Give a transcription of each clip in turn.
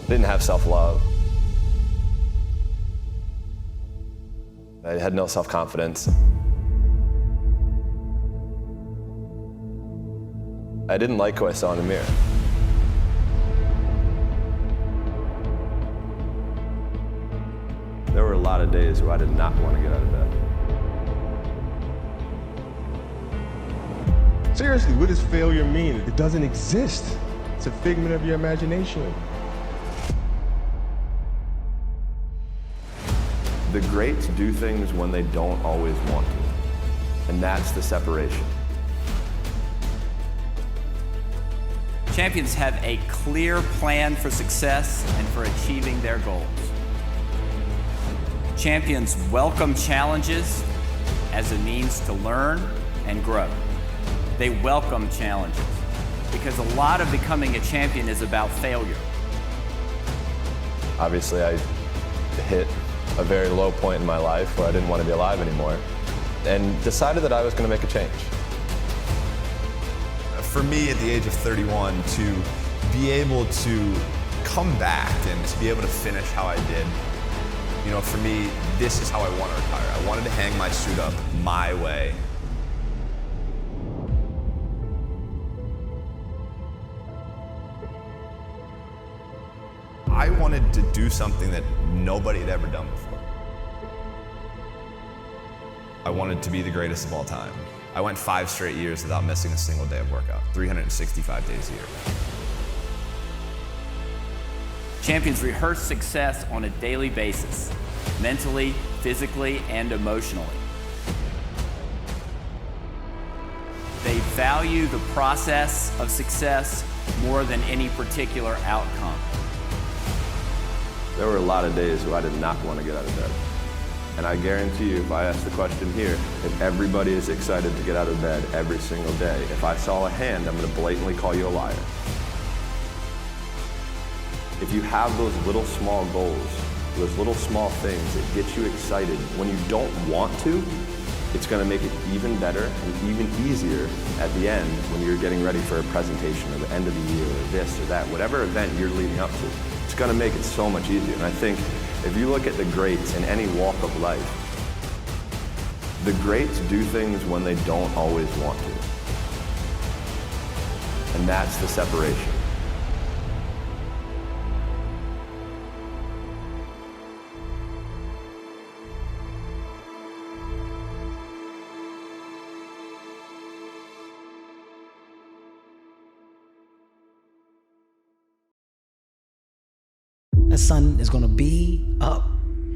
Didn't have self-love. I had no self-confidence. I didn't like who I saw in the mirror. There were a lot of days where I did not want to get out of bed. Seriously, what does failure mean? It doesn't exist. It's a figment of your imagination. The greats do things when they don't always want to, and that's the separation. Champions have a clear plan for success and for achieving their goals. Champions welcome challenges as a means to learn and grow. They welcome challenges because a lot of becoming a champion is about failure. Obviously, I hit a very low point in my life where I didn't want to be alive anymore and decided that I was going to make a change. For me, at the age of 31, to be able to come back and to be able to finish how I did, you know, for me, this is how I want to retire. I wanted to hang my suit up my way. I wanted to do something that nobody had ever done before. I wanted to be the greatest of all time. I went 5 straight years without missing a single day of workout, 365 days a year. Champions rehearse success on a daily basis, mentally, physically, and emotionally. They value the process of success more than any particular outcome. There were a lot of days where I did not want to get out of bed. And I guarantee you, if I ask the question here, if everybody is excited to get out of bed every single day, if I saw a hand, I'm going to blatantly call you a liar. If you have those little small goals, those little small things that get you excited when you don't want to, it's going to make it even better and even easier at the end when you're getting ready for a presentation or the end of the year or this or that, whatever event you're leading up to. It's going to make it so much easier. And I think if you look at the greats in any walk of life, the greats do things when they don't always want to. And that's the separation. That sun is gonna be up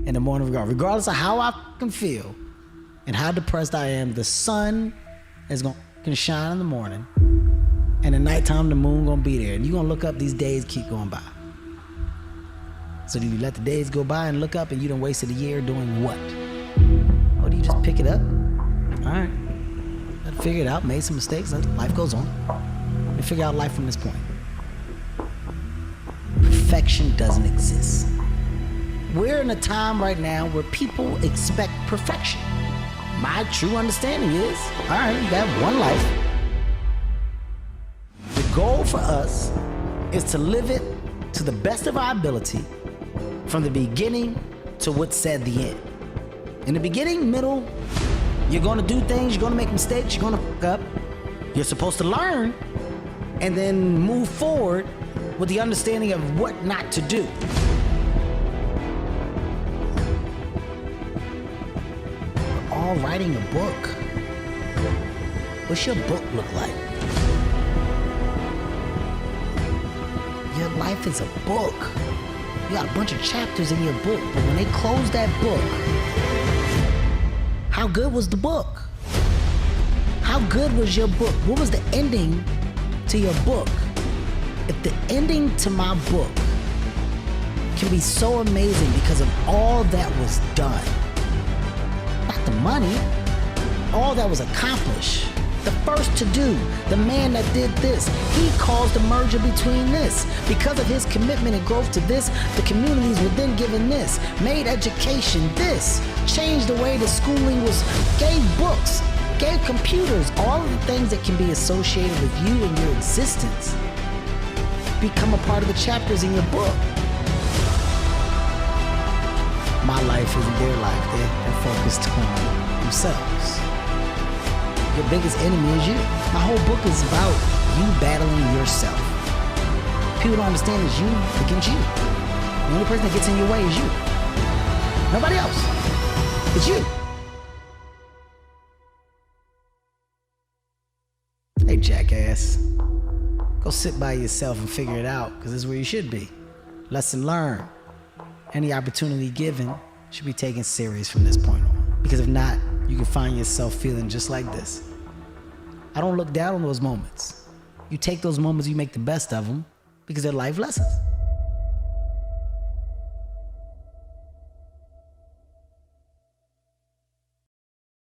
in the morning regardless of how I can feel and how depressed I am. The sun is gonna shine in the morning, and at nighttime the moon gonna be there, and you're gonna look up, these days keep going by. So do you let the days go by and look up and you done wasted a year doing what? Or do you just pick it up? All right, I figured it out, made some mistakes, life goes on. And figure out life from this point. Perfection doesn't exist. We're in a time right now where people expect perfection. My true understanding is, all right, you got one life. The goal for us is to live it to the best of our ability from the beginning to what's said the end. In the beginning, middle, you're gonna do things, you're gonna make mistakes, you're gonna fuck up. You're supposed to learn and then move forward with the understanding of what not to do. We're all writing a book. What's your book look like? Your life is a book. You got a bunch of chapters in your book, but when they close that book, how good was the book? How good was your book? What was the ending to your book? If the ending to my book can be so amazing because of all that was done, not the money, all that was accomplished, the first to do, the man that did this, he caused the merger between this. Because of his commitment and growth to this, the communities were then given this, made education this, changed the way the schooling was, gave books, gave computers, all of the things that can be associated with you and your existence become a part of the chapters in your book. my life isn't their life. They're focused on themselves. Your biggest enemy is you. My whole book is about you battling yourself. People don't understand it's you against you. The only person that gets in your way is you. Nobody else. It's you. Hey, jackass. Go sit by yourself and figure it out, because this is where you should be. Lesson learned. Any opportunity given should be taken serious from this point on. Because if not, you can find yourself feeling just like this. I don't look down on those moments. You take those moments, you make the best of them, because they're life lessons.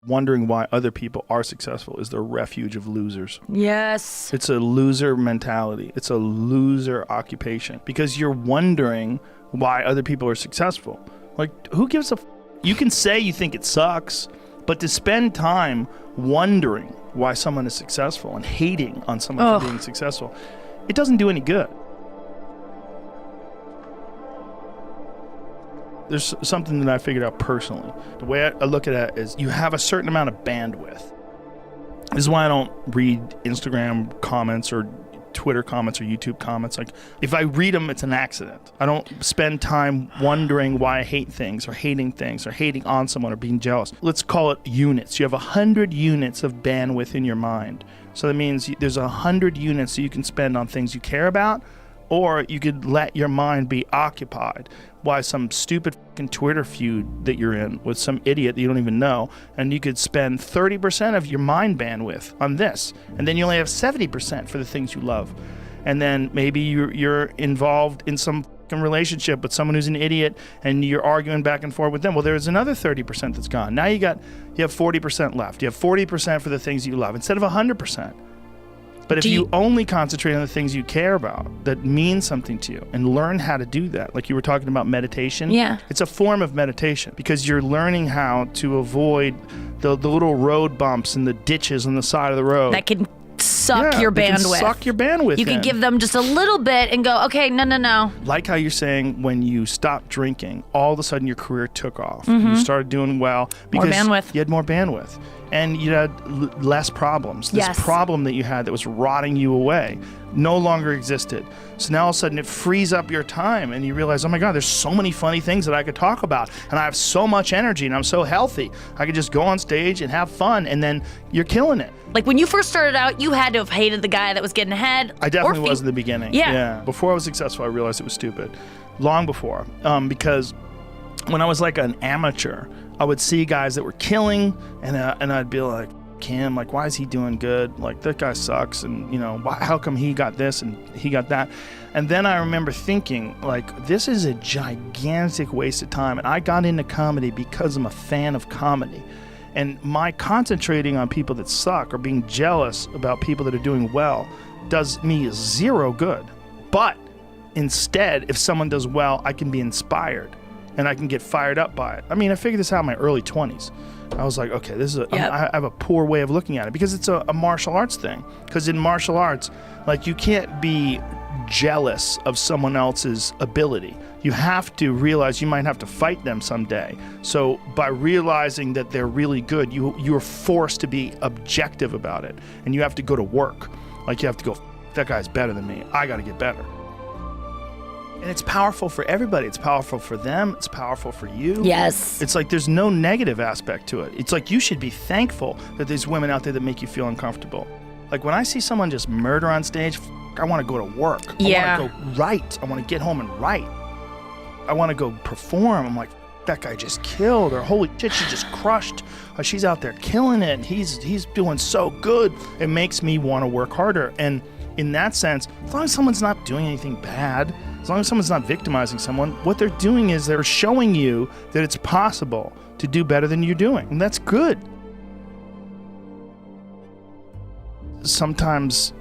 Wondering why other people are successful is the refuge of losers. Yes. It's a loser mentality. It's a loser occupation because you're wondering why other people are successful. Like, who gives a You can say you think it sucks, but to spend time wondering why someone is successful and hating on someone for being successful, it doesn't do any good. There's something that I figured out personally. The way I look at it is you have a certain amount of bandwidth. This is why I don't read Instagram comments or Twitter comments or YouTube comments. Like, if I read them, it's an accident. I don't spend time wondering why I hate things or hating on someone or being jealous. Let's call it units. You have 100 units of bandwidth in your mind. So that means there's 100 units that you can spend on things you care about, or you could let your mind be occupied by some stupid fucking Twitter feud that you're in with some idiot that you don't even know, and you could spend 30% of your mind bandwidth on this, and then you only have 70% for the things you love. And then maybe you're involved in some fucking relationship with someone who's an idiot, and you're arguing back and forth with them. Well, there's another 30% that's gone. Now you have 40% left. You have 40% for the things you love instead of 100%. But if you only concentrate on the things you care about that mean something to you and learn how to do that, like you were talking about meditation, it's a form of meditation because you're learning how to avoid the little road bumps and the ditches on the side of the road. That can suck your bandwidth. Suck your bandwidth. You could give them just a little bit and go, okay, no. Like how you're saying when you stopped drinking, all of a sudden your career took off. You started doing well because you had more bandwidth. And you had less problems. This problem that you had that was rotting you away no longer existed. So now all of a sudden it frees up your time and you realize, oh my God, there's so many funny things that I could talk about. And I have so much energy and I'm so healthy. I could just go on stage and have fun, and then you're killing it. Like when you first started out, you had to have hated the guy that was getting ahead. I definitely was in the beginning. Yeah. Before I was successful, I realized it was stupid. Long before. Because when I was like an amateur, I would see guys that were killing, and I'd be like, him, like, why is he doing good? Like, that guy sucks, and how come he got this and he got that? And then I remember thinking, like, this is a gigantic waste of time. And I got into comedy because I'm a fan of comedy. And my concentrating on people that suck or being jealous about people that are doing well does me zero good. But instead, if someone does well, I can be inspired. And I can get fired up by it. I mean, I figured this out in my early 20s. I was like, okay, this is I have a poor way of looking at it because it's a martial arts thing. Because in martial arts, like, you can't be jealous of someone else's ability. You have to realize you might have to fight them someday. So by realizing that they're really good, you're forced to be objective about it. And you have to go to work. Like, you have to go, that guy's better than me. I got to get better. And it's powerful for everybody. It's powerful for them. It's powerful for you. Yes. It's like there's no negative aspect to it. It's like you should be thankful that there's women out there that make you feel uncomfortable. Like when I see someone just murder on stage, I want to go to work. I want to go write. I want to get home and write. I want to go perform. I'm like, that guy just killed, or holy shit, she just crushed. Or she's out there killing it, and he's doing so good. It makes me want to work harder. And in that sense, as long as someone's not doing anything bad, as long as someone's not victimizing someone, what they're doing is they're showing you that it's possible to do better than you're doing. And that's good. Sometimes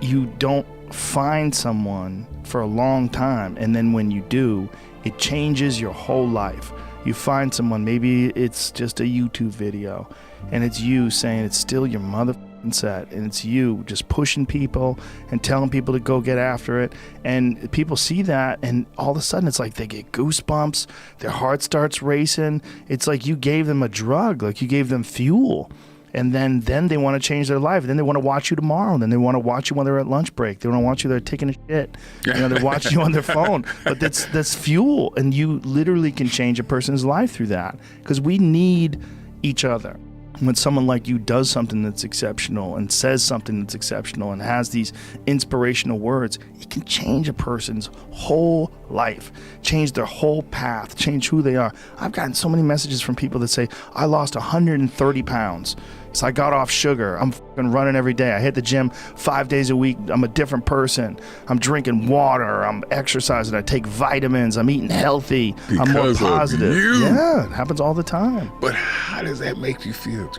you don't find someone for a long time, and then when you do, it changes your whole life. You find someone, maybe it's just a YouTube video, and it's you saying it's still your mother set, and it's you just pushing people and telling people to go get after it, and people see that, and all of a sudden it's like they get goosebumps, their heart starts racing. It's like you gave them a drug, like you gave them fuel, and then they want to change their life. Then they want to watch you tomorrow, then they want to watch you when they're at lunch break, they want to watch you, they're taking a shit, they're watching you on their phone. But that's fuel, and you literally can change a person's life through that, because we need each other. When someone like you does something that's exceptional and says something that's exceptional and has these inspirational words, it can change a person's whole life, change their whole path, change who they are. I've gotten so many messages from people that say, I lost 130 pounds. So I got off sugar. I'm fucking running every day. I hit the gym 5 days a week. I'm a different person. I'm drinking water. I'm exercising. I take vitamins. I'm eating healthy. I'm more positive. Yeah, it happens all the time. But how does that make you feel?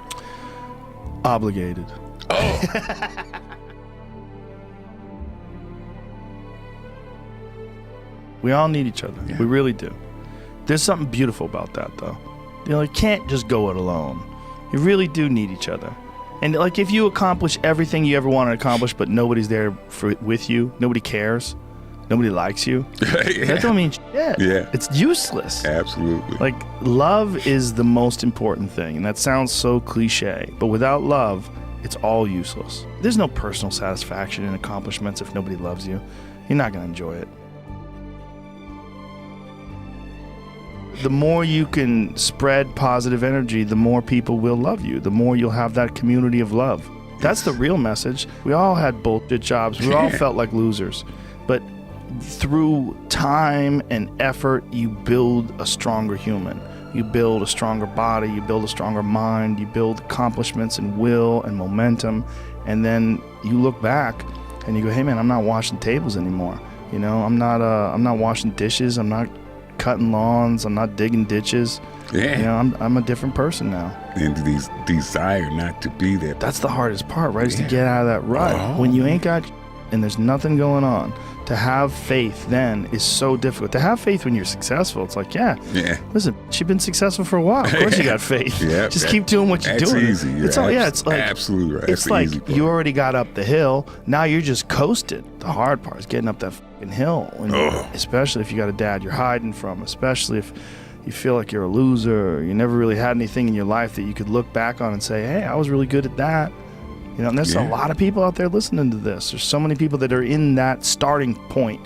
Obligated. Oh. We all need each other. Yeah. We really do. There's something beautiful about that, though. You can't just go it alone. You really do need each other. And like, if you accomplish everything you ever want to accomplish, but nobody's there with you, nobody cares, nobody likes you, that don't mean shit. Yeah. It's useless. Absolutely. Like, love is the most important thing. And that sounds so cliche, but without love, it's all useless. There's no personal satisfaction in accomplishments if nobody loves you. You're not going to enjoy it. The more you can spread positive energy, the more people will love you. The more you'll have that community of love. That's the real message. We all had bullshit jobs. We all felt like losers. But through time and effort, you build a stronger human. You build a stronger body. You build a stronger mind. You build accomplishments and will and momentum. And then you look back and you go, hey man, I'm not washing tables anymore. I'm not washing dishes. I'm not cutting lawns. I'm not digging ditches. Yeah. I'm a different person now. And these desire not to be there. That's the hardest part, right? Is to get out of that rut. When you ain't got and there's nothing going on. To have faith then is so difficult. To have faith when you're successful, it's like, listen, you've been successful for a while. Of course you got faith. Just keep doing what you're doing. That's easy. It's like absolutely right. It's like you already got up the hill. Now you're just coasting. The hard part is getting up that fucking hill. Especially if you got a dad you're hiding from. Especially if you feel like you're a loser. Or you never really had anything in your life that you could look back on and say, hey, I was really good at that. And there's a lot of people out there listening to this. There's so many people that are in that starting point.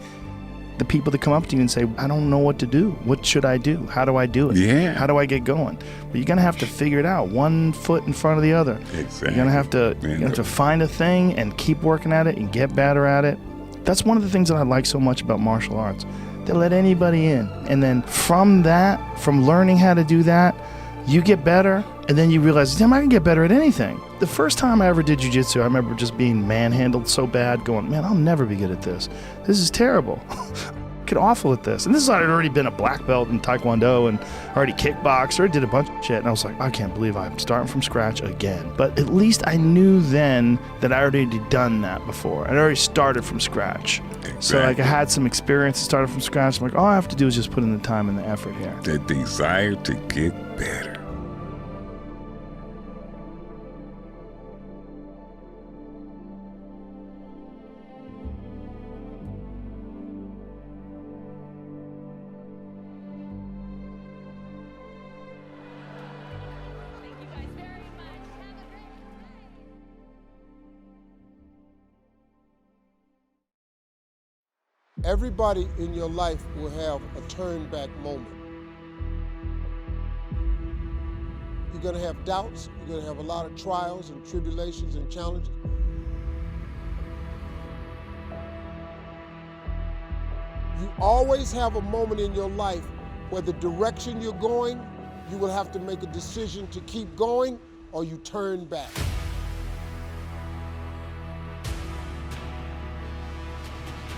The people that come up to you and say, I don't know what to do. What should I do? How do I do it? Yeah. How do I get going? But you're going to have to figure it out, one foot in front of the other. Exactly. You're going to have to find a thing and keep working at it and get better at it. That's one of the things that I like so much about martial arts. They let anybody in. And then from learning how to do that, you get better, and then you realize, damn, I can get better at anything. The first time I ever did jiu-jitsu, I remember just being manhandled so bad, going, man, I'll never be good at this. This is terrible. Get awful at this. And this is, I'd already been a black belt in Taekwondo and already kickboxed, or did a bunch of shit. And I was like, I can't believe I'm starting from scratch again. But at least I knew then that I already done that before. I'd already started from scratch. Exactly. So I had some experience, started from scratch. I'm like, all I have to do is just put in the time and the effort here. The desire to get better. Everybody in your life will have a turn back moment. You're gonna have doubts, you're gonna have a lot of trials and tribulations and challenges. You always have a moment in your life where the direction you're going, you will have to make a decision to keep going or you turn back.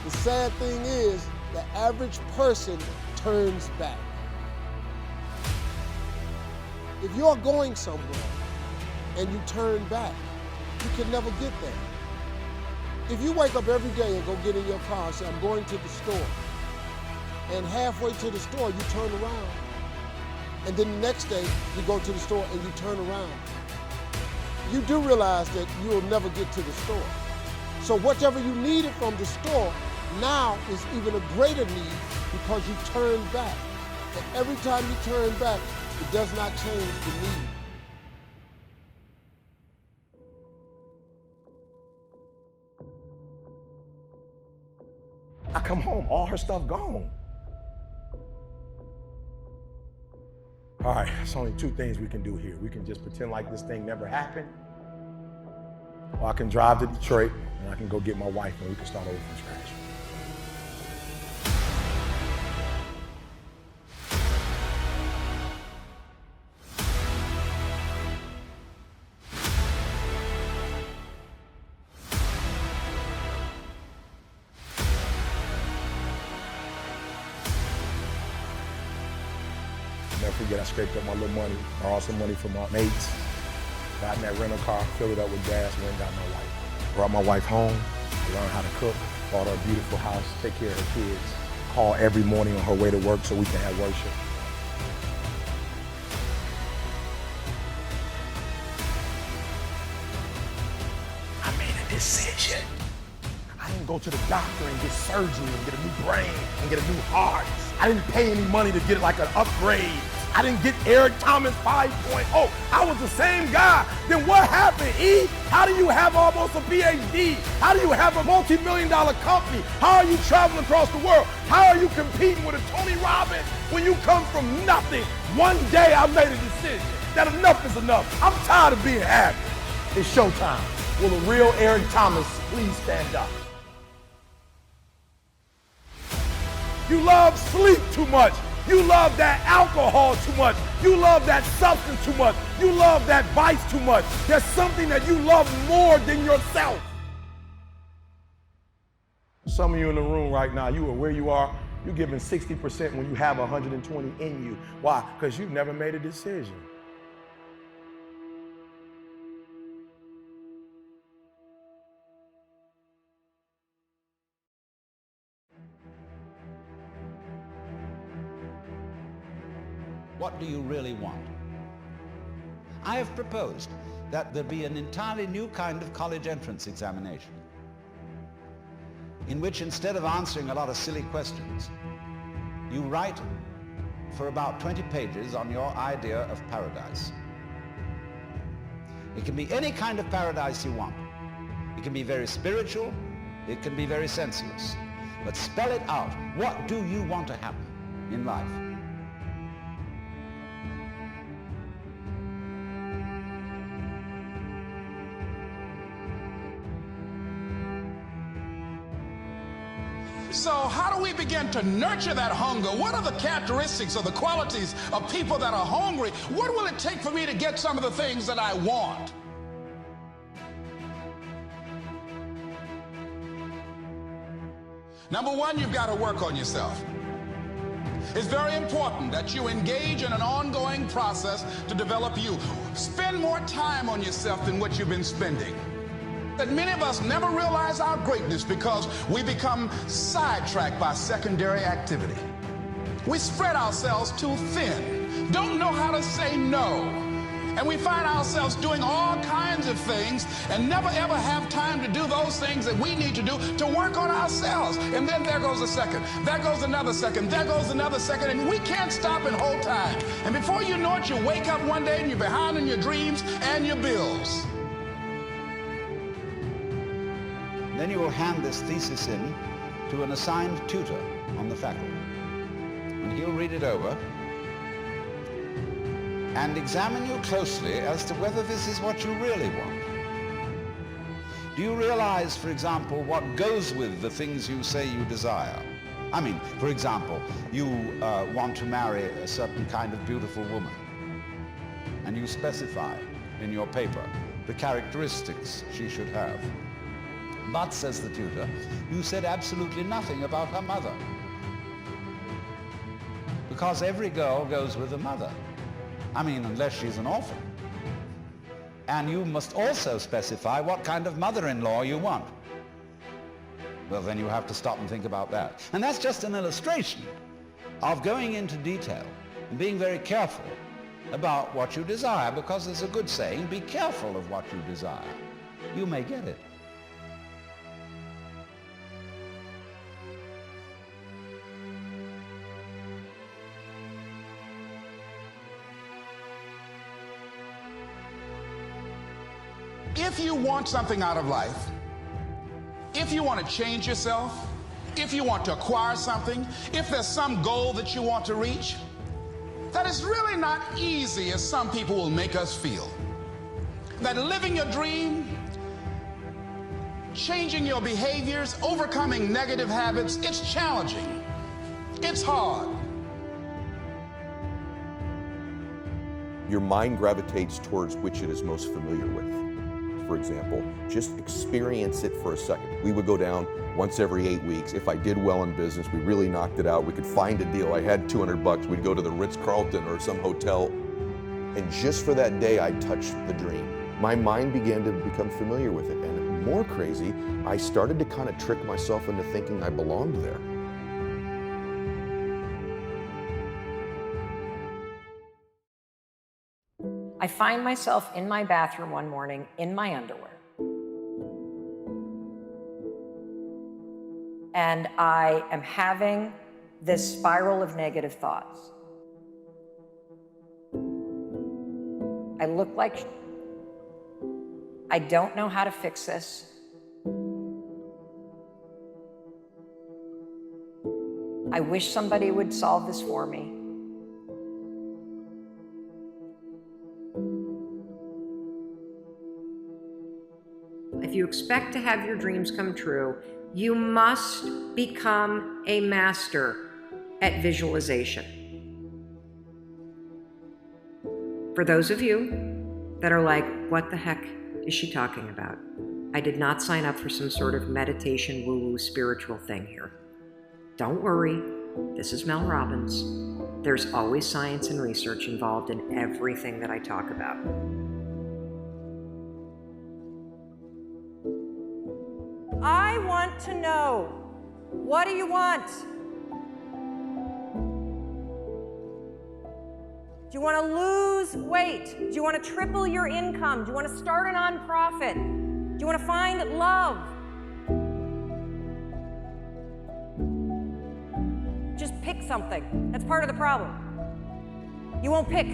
The sad thing is, the average person turns back. If you're going somewhere and you turn back, you can never get there. If you wake up every day and go get in your car and say, I'm going to the store, and halfway to the store you turn around, and then the next day you go to the store and you turn around, you do realize that you'll never get to the store. So whatever you needed from the store now is even a greater need because you turn back. And every time you turn back, it does not change the need. I come home, all her stuff gone. All right, there's only two things we can do here. We can just pretend like this thing never happened, or I can drive to Detroit and I can go get my wife and we can start over from scratch. Never forget, I scraped up my little money, borrowed some money from my mates, got in that rental car, filled it up with gas, went and got my wife. Brought my wife home, learned how to cook, bought her a beautiful house, take care of her kids, call every morning on her way to work so we can have worship. I made a decision. I didn't go to the doctor and get surgery and get a new brain and get a new heart. I didn't pay any money to get like an upgrade. I didn't get Eric Thomas 5.0. I was the same guy. Then what happened, E? How do you have almost a PhD? How do you have a multi-million-dollar company? How are you traveling across the world? How are you competing with a Tony Robbins when you come from nothing? One day I made a decision that enough is enough. I'm tired of being average. It's showtime. Will a real Eric Thomas please stand up? You love sleep too much. You love that alcohol too much. You love that substance too much. You love that vice too much. There's something that you love more than yourself. Some of you in the room right now, you are where you are. You're giving 60% when you have 120 in you. Why? Because you've never made a decision. What do you really want? I have proposed that there be an entirely new kind of college entrance examination in which instead of answering a lot of silly questions, you write for about 20 pages on your idea of paradise. It can be any kind of paradise you want. It can be very spiritual, it can be very sensuous. But spell it out. What do you want to happen in life? So how do we begin to nurture that hunger? What are the characteristics or the qualities of people that are hungry? What will it take for me to get some of the things that I want? Number one, you've got to work on yourself. It's very important that you engage in an ongoing process to develop you. Spend more time on yourself than what you've been spending. That many of us never realize our greatness because we become sidetracked by secondary activity. We spread ourselves too thin, don't know how to say no, and we find ourselves doing all kinds of things and never ever have time to do those things that we need to do to work on ourselves. And then there goes a second, there goes another second, there goes another second, and we can't stop and hold time. And before you know it, you wake up one day and you're behind on your dreams and your bills. Then you will hand this thesis in to an assigned tutor on the faculty. And he'll read it over and examine you closely as to whether this is what you really want. Do you realize, for example, what goes with the things you say you desire? I mean, for example, you want to marry a certain kind of beautiful woman, and you specify in your paper the characteristics she should have. But, says the tutor, you said absolutely nothing about her mother. Because every girl goes with a mother. I mean, unless she's an orphan. And you must also specify what kind of mother-in-law you want. Well, then you have to stop and think about that. And that's just an illustration of going into detail and being very careful about what you desire, because there's a good saying, be careful of what you desire. You may get it. If you want something out of life, if you want to change yourself, if you want to acquire something, if there's some goal that you want to reach, that is really not easy as some people will make us feel. That living your dream, changing your behaviors, overcoming negative habits, it's challenging. It's hard. Your mind gravitates towards which it is most familiar with. For example, just experience it for a second. We would go down once every 8 weeks. If I did well in business, we really knocked it out. We could find a deal. I had $200. We'd go to the Ritz-Carlton or some hotel. And just for that day, I'd touch the dream. My mind began to become familiar with it. And more crazy, I started to kind of trick myself into thinking I belonged there. I find myself in my bathroom one morning in my underwear. And I am having this spiral of negative thoughts. I look like I don't know how to fix this. I wish somebody would solve this for me. If you expect to have your dreams come true, you must become a master at visualization. For those of you that are like, what the heck is she talking about? I did not sign up for some sort of meditation, woo-woo, spiritual thing here. Don't worry, this is Mel Robbins. There's always science and research involved in everything that I talk about. I want to know, what do you want? Do you want to lose weight? Do you want to triple your income? Do you want to start a nonprofit? Do you want to find love? Just pick something. That's part of the problem. You won't pick.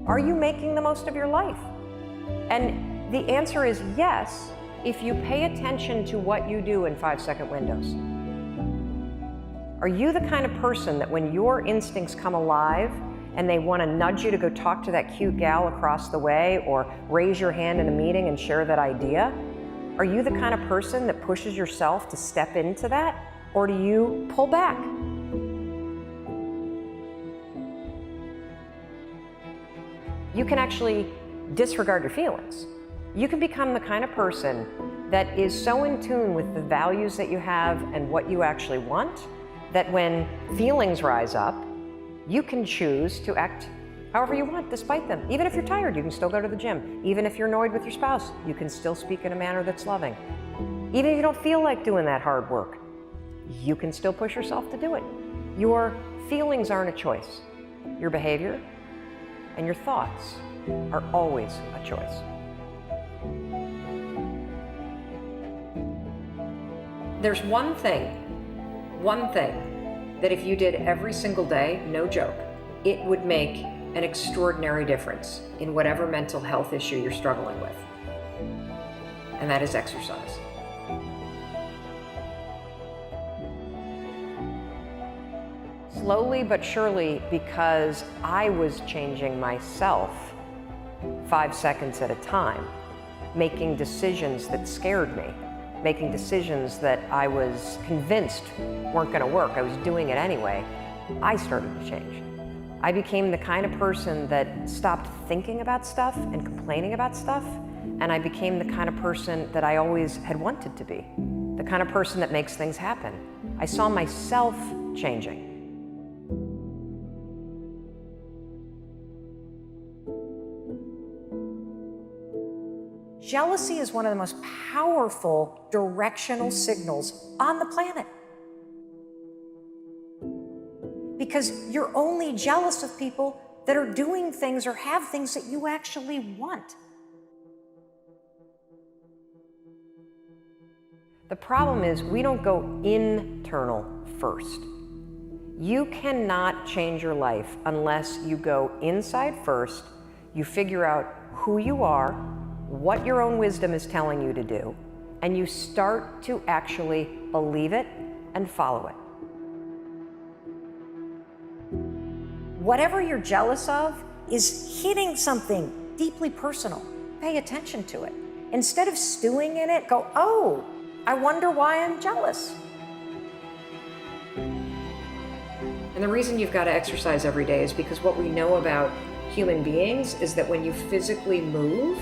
Are you making the most of your life? And the answer is yes, if you pay attention to what you do in 5-second windows. Are you the kind of person that when your instincts come alive and they want to nudge you to go talk to that cute gal across the way or raise your hand in a meeting and share that idea? Are you the kind of person that pushes yourself to step into that? Or do you pull back? You can actually disregard your feelings. You can become the kind of person that is so in tune with the values that you have and what you actually want, that when feelings rise up, you can choose to act however you want despite them. Even if you're tired, you can still go to the gym. Even if you're annoyed with your spouse, you can still speak in a manner that's loving. Even if you don't feel like doing that hard work, you can still push yourself to do it. Your feelings aren't a choice. Your behavior and your thoughts are always a choice. There's one thing that if you did every single day, no joke, it would make an extraordinary difference in whatever mental health issue you're struggling with. And that is exercise. Slowly but surely, because I was changing myself 5 seconds at a time, making decisions that scared me, making decisions that I was convinced weren't going to work. I was doing it anyway. I started to change. I became the kind of person that stopped thinking about stuff and complaining about stuff, and I became the kind of person that I always had wanted to be, the kind of person that makes things happen. I saw myself changing. Jealousy is one of the most powerful directional signals on the planet. because you're only jealous of people that are doing things or have things that you actually want. The problem is we don't go internal first. You cannot change your life unless you go inside first, you figure out who you are, what your own wisdom is telling you to do, and you start to actually believe it and follow it. Whatever you're jealous of is hitting something deeply personal. Pay attention to it. Instead of stewing in it, go, oh, I wonder why I'm jealous. And the reason you've got to exercise every day is because what we know about human beings is that when you physically move,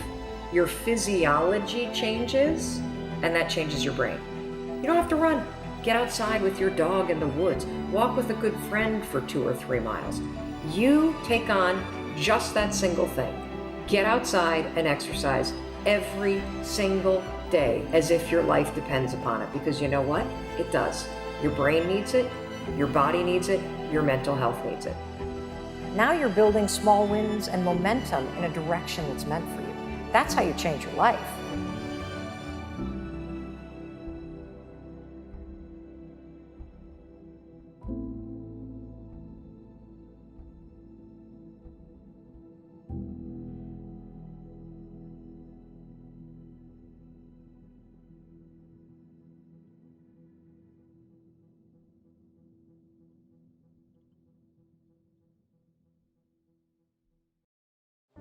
your physiology changes, and that changes your brain. You don't have to run. Get outside with your dog in the woods. Walk with a good friend for 2 or 3 miles. You take on just that single thing. Get outside and exercise every single day as if your life depends upon it, because you know what? It does. Your brain needs it, your body needs it, your mental health needs it. Now you're building small wins and momentum in a direction that's meant for you. That's how you change your life.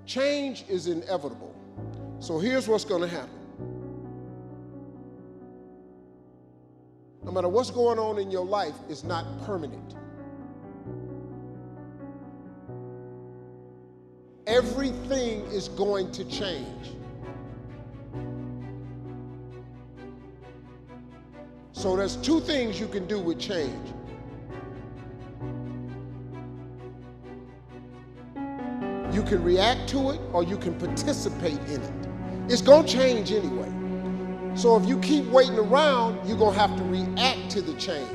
Change is inevitable. So here's what's going to happen. No matter what's going on in your life, it's not permanent. Everything is going to change. So there's 2 things you can do with change. You can react to it or you can participate in it. It's going to change anyway. So if you keep waiting around, you're going to have to react to the change.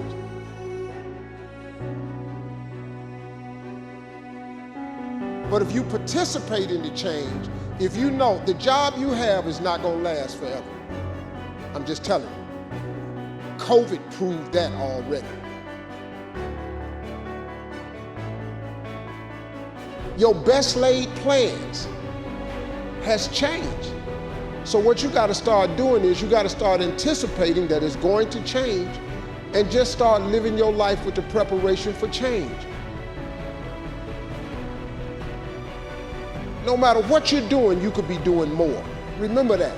But if you participate in the change, if you know the job you have is not going to last forever, I'm just telling you. COVID proved that already. Your best laid plans has changed. So what you got to start doing is you got to start anticipating that it's going to change and just start living your life with the preparation for change. No matter what you're doing, you could be doing more. Remember that.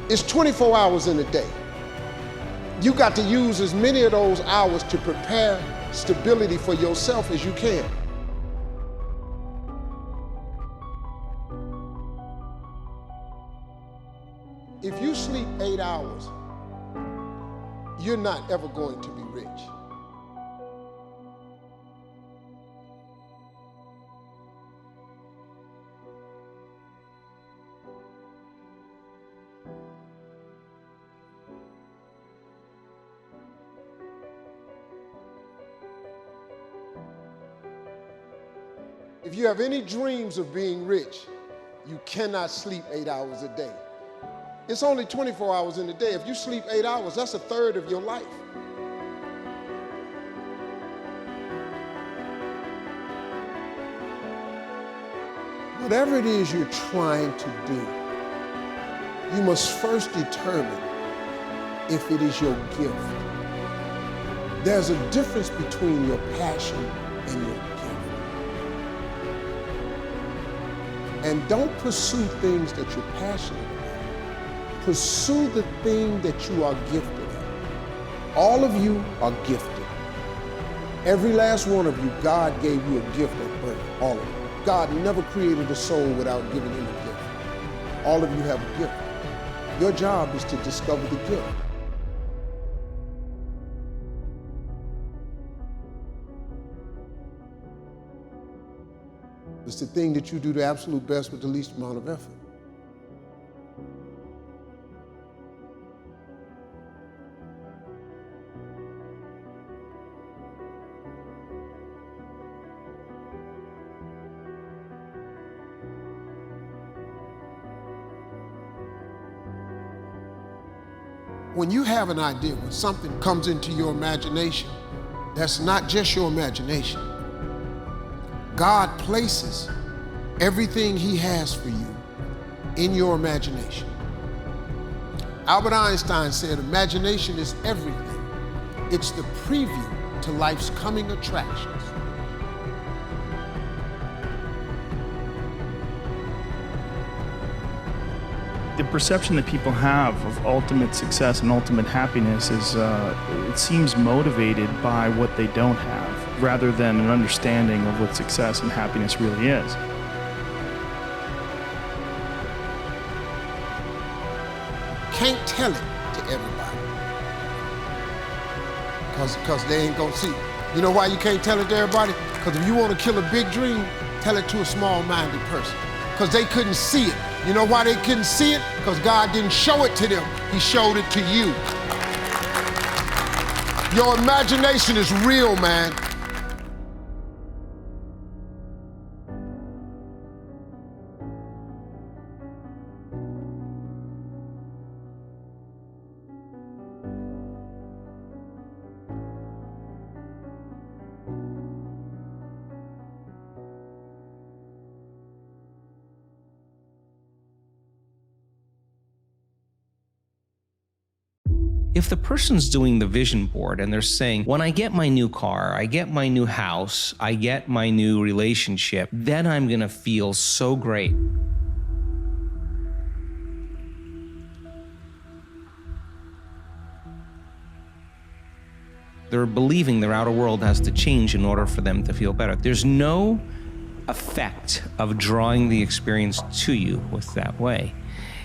It's 24 hours in a day. You got to use as many of those hours to prepare stability for yourself as you can. If you sleep 8 hours, you're not ever going to be rich. If you have any dreams of being rich, you cannot sleep 8 hours a day. It's only 24 hours in a day. If you sleep 8 hours, that's 1/3 of your life. Whatever it is you're trying to do, you must first determine if it is your gift. There's a difference between your passion and your gift. And don't pursue things that you're passionate about. Pursue the thing that you are gifted at. All of you are gifted. Every last one of you, God gave you a gift at birth, all of you. God never created a soul without giving him a gift. All of you have a gift. Your job is to discover the gift. It's the thing that you do the absolute best with the least amount of effort. When you have an idea, when something comes into your imagination, that's not just your imagination. God places everything He has for you in your imagination. Albert Einstein said, imagination is everything. It's the preview to life's coming attractions. The perception that people have of ultimate success and ultimate happiness is, it seems motivated by what they don't have, rather than an understanding of what success and happiness really is. Can't tell it to everybody, because they ain't gonna see it. You know why you can't tell it to everybody? Because if you want to kill a big dream, tell it to a small-minded person, because they couldn't see it. You know why they couldn't see it? Because God didn't show it to them. He showed it to you. Your imagination is real, man. If the person's doing the vision board and they're saying, when I get my new car, I get my new house, I get my new relationship, then I'm gonna feel so great. They're believing their outer world has to change in order for them to feel better. There's no effect of drawing the experience to you with that way.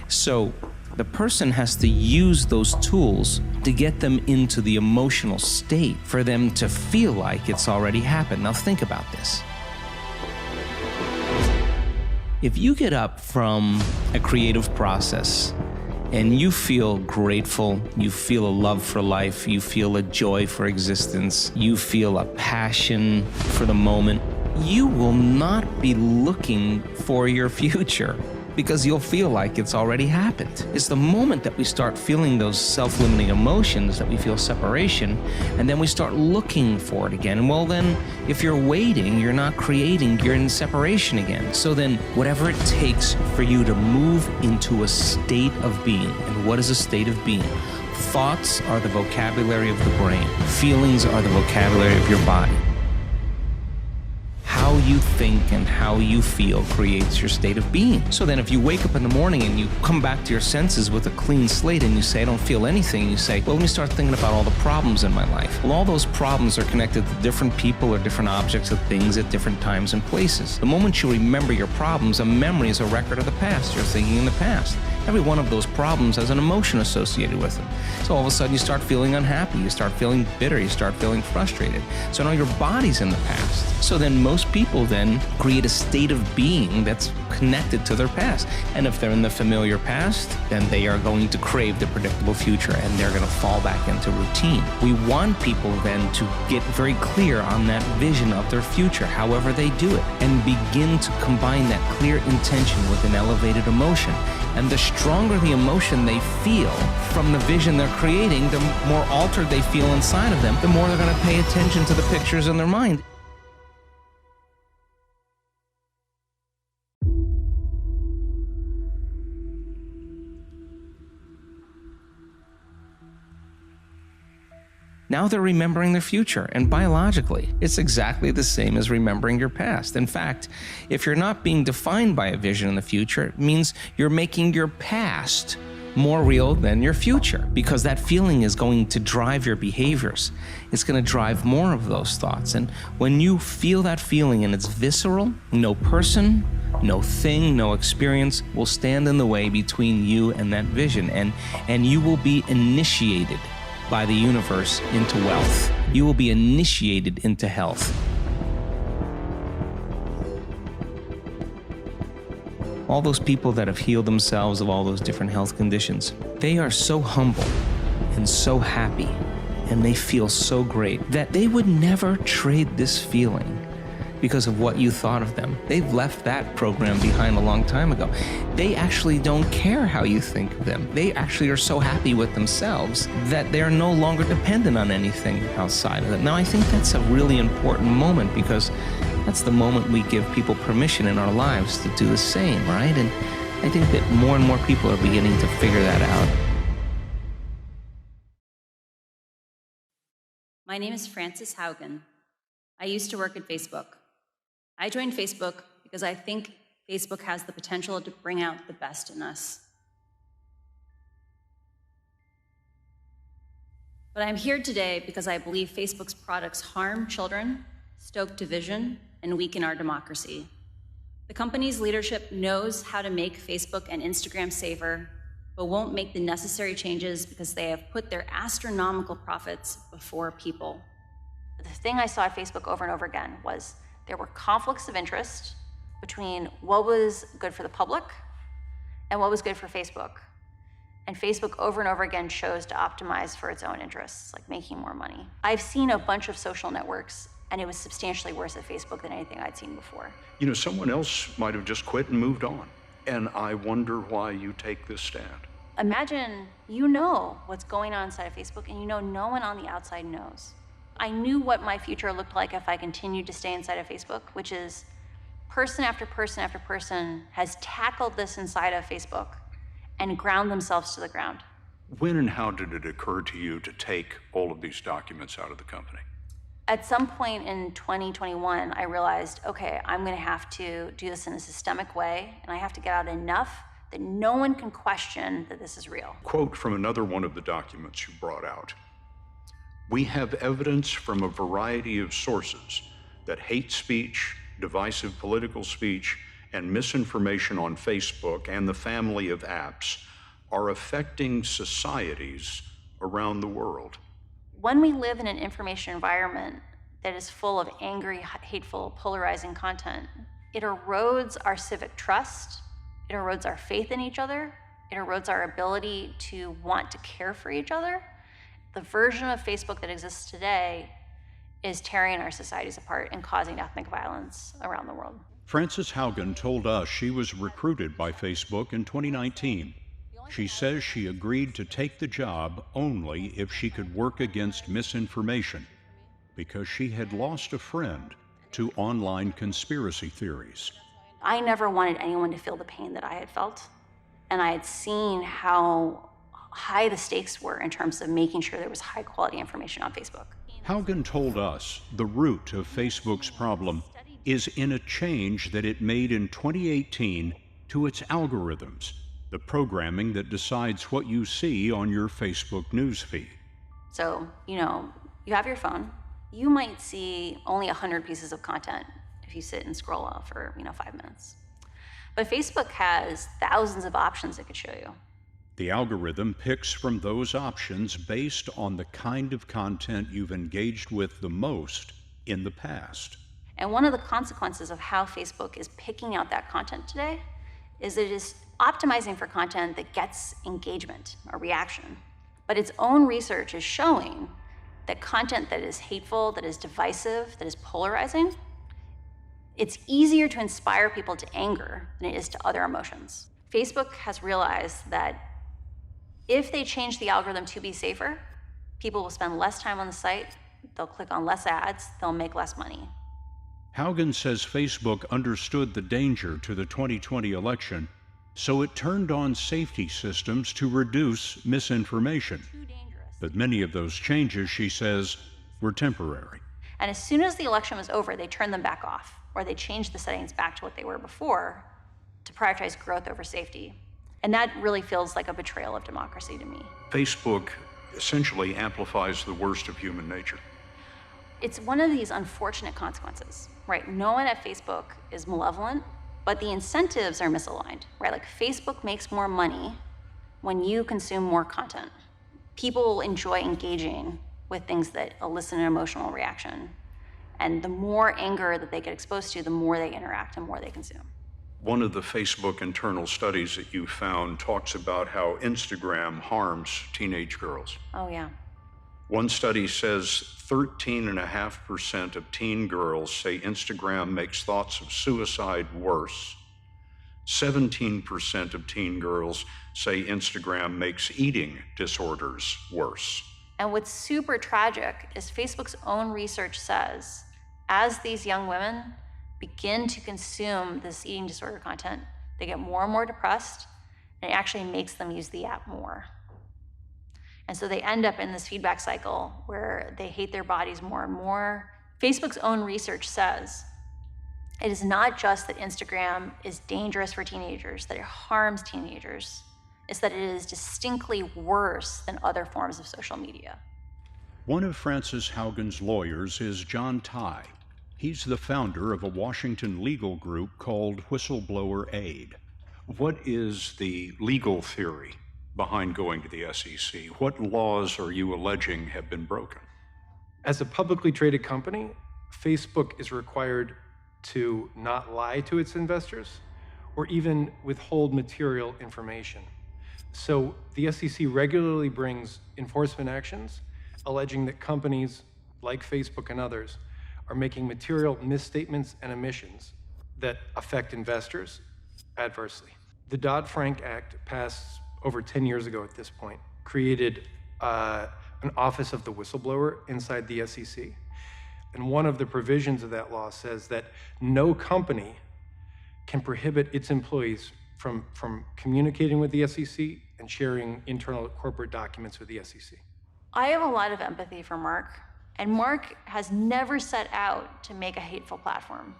So the person has to use those tools to get them into the emotional state for them to feel like it's already happened. Now think about this. If you get up from a creative process and you feel grateful, you feel a love for life, you feel a joy for existence, you feel a passion for the moment, you will not be looking for your future, because you'll feel like it's already happened. It's the moment that we start feeling those self-limiting emotions that we feel separation, and then we start looking for it again. Well then, if you're waiting, you're not creating, you're in separation again. So then, whatever it takes for you to move into a state of being. And what is a state of being? Thoughts are the vocabulary of the brain. Feelings are the vocabulary of your body. How you think and how you feel creates your state of being. So then if you wake up in the morning and you come back to your senses with a clean slate and you say, I don't feel anything, you say, well, let me start thinking about all the problems in my life. Well, all those problems are connected to different people or different objects or things at different times and places. The moment you remember your problems, a memory is a record of the past. You're thinking in the past. Every one of those problems has an emotion associated with it. So all of a sudden you start feeling unhappy, you start feeling bitter, you start feeling frustrated. So now your body's in the past. So then most people then create a state of being that's connected to their past. And if they're in the familiar past, then they are going to crave the predictable future and they're going to fall back into routine. We want people then to get very clear on that vision of their future, however they do it, and begin to combine that clear intention with an elevated emotion. And the stronger the emotion they feel from the vision they're creating, the more altered they feel inside of them, the more they're going to pay attention to the pictures in their mind. Now they're remembering their future, and biologically, it's exactly the same as remembering your past. In fact, if you're not being defined by a vision in the future, it means you're making your past more real than your future, because that feeling is going to drive your behaviors. It's going to drive more of those thoughts. And when you feel that feeling and it's visceral, no person, no thing, no experience will stand in the way between you and that vision, and you will be initiated by the universe into wealth. You will be initiated into health. All those people that have healed themselves of all those different health conditions, they are so humble and so happy, and they feel so great that they would never trade this feeling because of what you thought of them. They've left that program behind a long time ago. They actually don't care how you think of them. They actually are so happy with themselves that they're no longer dependent on anything outside of them. Now, I think that's a really important moment, because that's the moment we give people permission in our lives to do the same, right? And I think that more and more people are beginning to figure that out. My name is Frances Haugen. I used to work at Facebook. I joined Facebook because I think Facebook has the potential to bring out the best in us. But I'm here today because I believe Facebook's products harm children, stoke division, and weaken our democracy. The company's leadership knows how to make Facebook and Instagram safer, but won't make the necessary changes because they have put their astronomical profits before people. The thing I saw at Facebook over and over again was there were conflicts of interest between what was good for the public and what was good for Facebook. And Facebook over and over again chose to optimize for its own interests, like making more money. I've seen a bunch of social networks, and it was substantially worse at Facebook than anything I'd seen before. You know, someone else might have just quit and moved on. And I wonder why you take this stand. Imagine you know what's going on inside of Facebook, and you know no one on the outside knows. I knew what my future looked like if I continued to stay inside of Facebook, which is person after person after person has tackled this inside of Facebook and ground themselves to the ground. When and how did it occur to you to take all of these documents out of the company? At some point in 2021, I realized, okay, I'm gonna have to do this in a systemic way, and I have to get out enough that no one can question that this is real. Quote from another one of the documents you brought out. We have evidence from a variety of sources that hate speech, divisive political speech, and misinformation on Facebook and the family of apps are affecting societies around the world. When we live in an information environment that is full of angry, hateful, polarizing content, it erodes our civic trust, it erodes our faith in each other, it erodes our ability to want to care for each other. The version of Facebook that exists today is tearing our societies apart and causing ethnic violence around the world. Frances Haugen told us she was recruited by Facebook in 2019. She says she agreed to take the job only if she could work against misinformation, because she had lost a friend to online conspiracy theories. I never wanted anyone to feel the pain that I had felt, and I had seen how high the stakes were in terms of making sure there was high quality information on Facebook. Haugen told us the root of Facebook's problem is in a change that it made in 2018 to its algorithms, the programming that decides what you see on your Facebook newsfeed. So, you have your phone, you might see only 100 pieces of content if you sit and scroll off for, 5 minutes. But Facebook has thousands of options it could show you. The algorithm picks from those options based on the kind of content you've engaged with the most in the past. And one of the consequences of how Facebook is picking out that content today is that it is optimizing for content that gets engagement or reaction. But its own research is showing that content that is hateful, that is divisive, that is polarizing, it's easier to inspire people to anger than it is to other emotions. Facebook has realized that if they change the algorithm to be safer, people will spend less time on the site, they'll click on less ads, they'll make less money. Haugen says Facebook understood the danger to the 2020 election, so it turned on safety systems to reduce misinformation. But many of those changes, she says, were temporary. And as soon as the election was over, they turned them back off, or they changed the settings back to what they were before to prioritize growth over safety. And that really feels like a betrayal of democracy to me. Facebook essentially amplifies the worst of human nature. It's one of these unfortunate consequences, right? No one at Facebook is malevolent, but the incentives are misaligned, right? Like Facebook makes more money when you consume more content. People enjoy engaging with things that elicit an emotional reaction. And the more anger that they get exposed to, the more they interact and more they consume. One of the Facebook internal studies that you found talks about how Instagram harms teenage girls. Oh, yeah. One study says 13.5% of teen girls say Instagram makes thoughts of suicide worse. 17% of teen girls say Instagram makes eating disorders worse. And what's super tragic is Facebook's own research says, as these young women begin to consume this eating disorder content, they get more and more depressed, and it actually makes them use the app more. And so they end up in this feedback cycle where they hate their bodies more and more. Facebook's own research says it is not just that Instagram is dangerous for teenagers, that it harms teenagers. It's that it is distinctly worse than other forms of social media. One of Frances Haugen's lawyers is John Tye. He's the founder of a Washington legal group called Whistleblower Aid. What is the legal theory behind going to the SEC? What laws are you alleging have been broken? As a publicly traded company, Facebook is required to not lie to its investors or even withhold material information. So the SEC regularly brings enforcement actions alleging that companies like Facebook and others are making material misstatements and omissions that affect investors adversely. The Dodd-Frank Act, passed over 10 years ago at this point, created an office of the whistleblower inside the SEC. And one of the provisions of that law says that no company can prohibit its employees from communicating with the SEC and sharing internal corporate documents with the SEC. I have a lot of empathy for Mark, and Mark has never set out to make a hateful platform,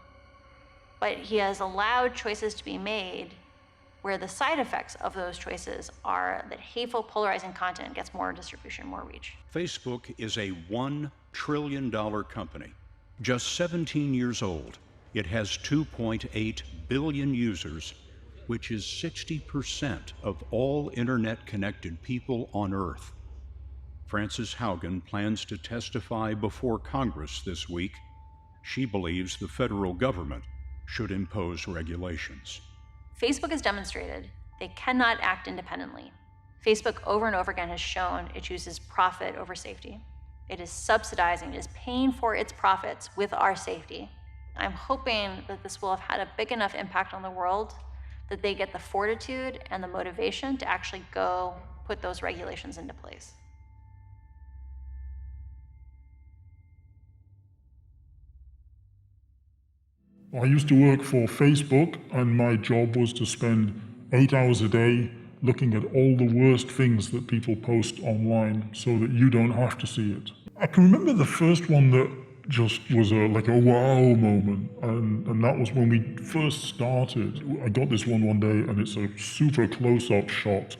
but he has allowed choices to be made where the side effects of those choices are that hateful, polarizing content gets more distribution, more reach. Facebook is a $1 trillion company. Just 17 years old, it has 2.8 billion users, which is 60% of all internet-connected people on Earth. Frances Haugen plans to testify before Congress this week. She believes the federal government should impose regulations. Facebook has demonstrated they cannot act independently. Facebook over and over again has shown it chooses profit over safety. It is subsidizing, it is paying for its profits with our safety. I'm hoping that this will have had a big enough impact on the world that they get the fortitude and the motivation to actually go put those regulations into place. I used to work for Facebook, and my job was to spend 8 hours a day looking at all the worst things that people post online so that you don't have to see it. I can remember the first one that just was like a wow moment, and that was when we first started. I got this one day, and it's a super close-up shot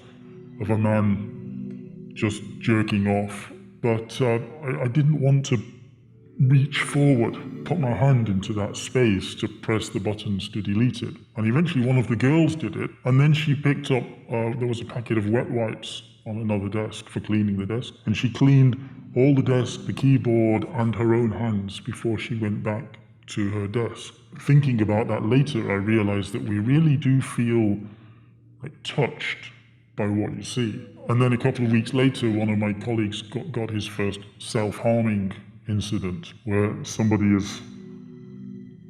of a man just jerking off, but I didn't want to reach forward, put my hand into that space to press the buttons to delete it. And eventually one of the girls did it, and then she picked up, there was a packet of wet wipes on another desk for cleaning the desk, and she cleaned all the desk, the keyboard, and her own hands before she went back to her desk. Thinking about that later, I realized that we really do feel like touched by what you see. And then a couple of weeks later, one of my colleagues got his first self-harming incident where somebody is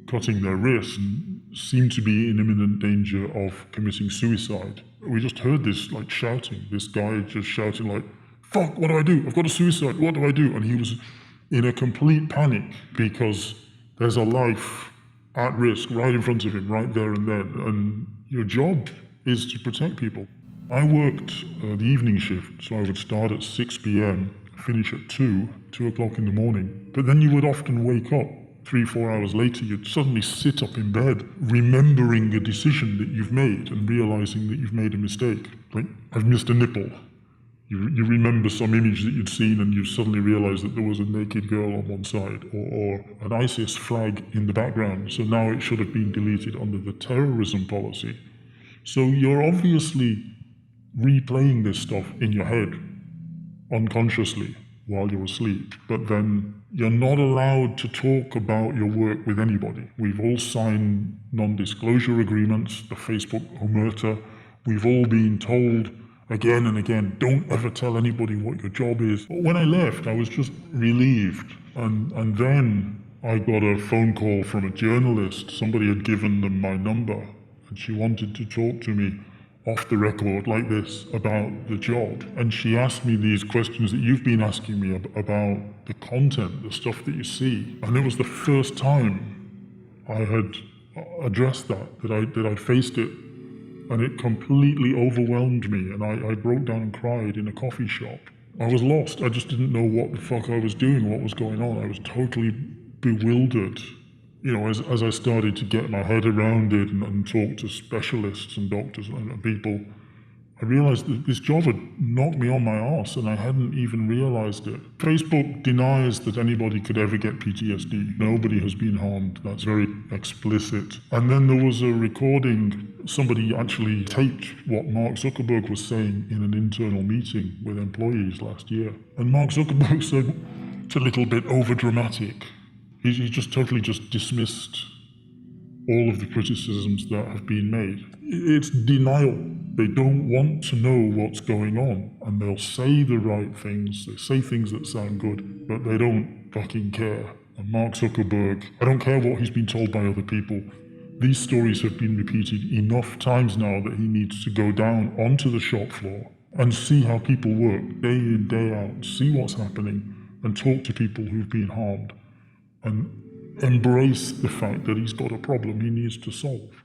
cutting their wrist and seemed to be in imminent danger of committing suicide. We just heard this like shouting, this guy just shouting like, "Fuck, what do I do? I've got a suicide, what do I do?" And he was in a complete panic because there's a life at risk right in front of him, right there and then. And your job is to protect people. I worked the evening shift, so I would start at 6 p.m, finish at 2 o'clock in the morning. But then you would often wake up 3-4 hours later, you'd suddenly sit up in bed, remembering a decision that you've made and realizing that you've made a mistake. Like, I've missed a nipple. You remember some image that you'd seen and you suddenly realized that there was a naked girl on one side, or an ISIS flag in the background, so now it should have been deleted under the terrorism policy. So you're obviously replaying this stuff in your head unconsciously while you're asleep, but then you're not allowed to talk about your work with anybody. We've all signed non-disclosure agreements, the Facebook omerta. We've all been told again and again, don't ever tell anybody what your job is. But when I left, I was just relieved. And then I got a phone call from a journalist. Somebody had given them my number, and she wanted to talk to me off the record like this about the job. And she asked me these questions that you've been asking me about the content, the stuff that you see. And it was the first time I had addressed that I'd faced it. And it completely overwhelmed me, and I broke down and cried in a coffee shop. I was lost. I just didn't know what the fuck I was doing, what was going on. I was totally bewildered. You know, as I started to get my head around it and talk to specialists and doctors and people, I realized that this job had knocked me on my arse, and I hadn't even realized it. Facebook denies that anybody could ever get PTSD. Nobody has been harmed. That's very explicit. And then there was a recording. Somebody actually taped what Mark Zuckerberg was saying in an internal meeting with employees last year. And Mark Zuckerberg said, it's a little bit overdramatic. He just totally just dismissed all of the criticisms that have been made. It's denial. They don't want to know what's going on, and they'll say the right things. They say things that sound good, but they don't fucking care. And Mark Zuckerberg, I don't care what he's been told by other people. These stories have been repeated enough times now that he needs to go down onto the shop floor and see how people work day in, day out, see what's happening, and talk to people who've been harmed, and embrace the fact that he's got a problem he needs to solve.